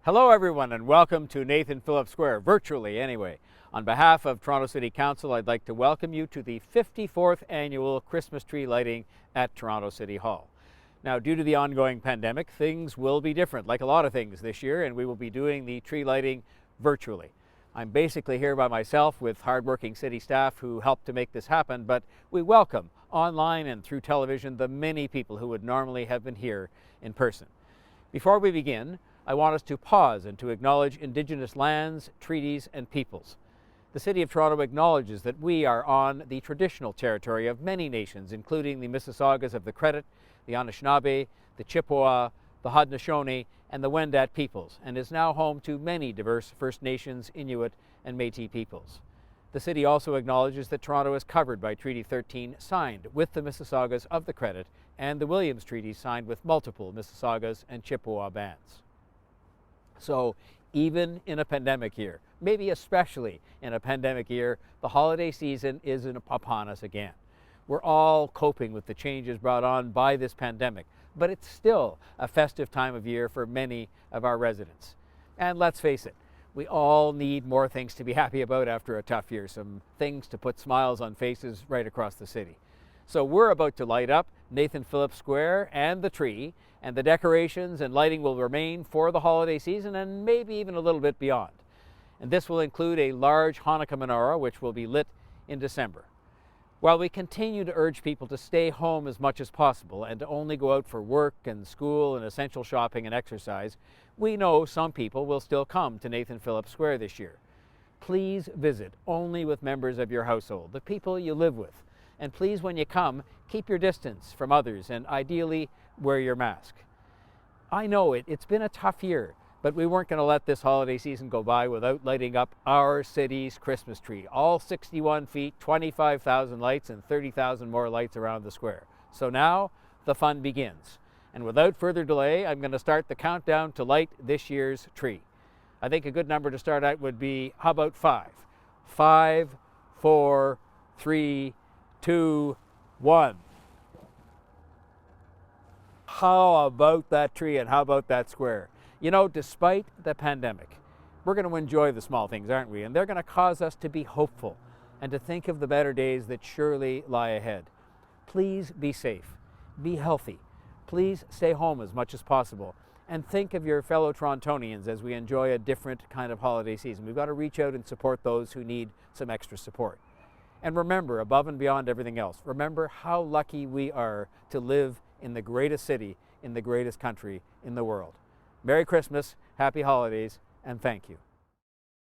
Hello everyone and welcome to Nathan Phillips Square, virtually anyway. On behalf of Toronto City Council, I'd like to welcome you to the 54th annual Christmas tree lighting at Toronto City Hall. Now, due to the ongoing pandemic, things will be different, like a lot of things this year, and we will be doing the tree lighting virtually. I'm basically here by myself with hardworking city staff who helped to make this happen, but we welcome online and through television the many people who would normally have been here in person. Before we begin, I want us to pause and to acknowledge Indigenous lands, treaties, and peoples. The City of Toronto acknowledges that we are on the traditional territory of many nations, including the Mississaugas of the Credit, the Anishinaabe, the Chippewa, the Haudenosaunee, and the Wendat peoples, and is now home to many diverse First Nations, Inuit, and Métis peoples. The City also acknowledges that Toronto is covered by Treaty 13 signed with the Mississaugas of the Credit and the Williams Treaty signed with multiple Mississaugas and Chippewa bands. So even in a pandemic year, maybe especially in a pandemic year, the holiday season is upon us again. We're all coping with the changes brought on by this pandemic, but it's still a festive time of year for many of our residents. And let's face it, we all need more things to be happy about after a tough year, some things to put smiles on faces right across the city. So we're about to light up Nathan Phillips Square and the tree, and the decorations and lighting will remain for the holiday season and maybe even a little bit beyond. And this will include a large Hanukkah menorah which will be lit in December. While we continue to urge people to stay home as much as possible and to only go out for work and school and essential shopping and exercise, we know some people will still come to Nathan Phillips Square this year. Please visit only with members of your household, the people you live with. And please, when you come, keep your distance from others and ideally wear your mask. I know it's been a tough year, but we weren't going to let this holiday season go by without lighting up our city's Christmas tree. All 61 feet, 25,000 lights, and 30,000 more lights around the square. So now the fun begins. And without further delay, I'm going to start the countdown to light this year's tree. I think a good number to start out would be, how about 5? 5, 4, 3, 2, 1. How about that tree and how about that square? You know, despite the pandemic, we're going to enjoy the small things, aren't we? And they're going to cause us to be hopeful and to think of the better days that surely lie ahead. Please be safe, be healthy. Please stay home as much as possible. And think of your fellow Torontonians as we enjoy a different kind of holiday season. We've got to reach out and support those who need some extra support. And remember, above and beyond everything else, remember how lucky we are to live in the greatest city, in the greatest country in the world. Merry Christmas, Happy Holidays, and thank you.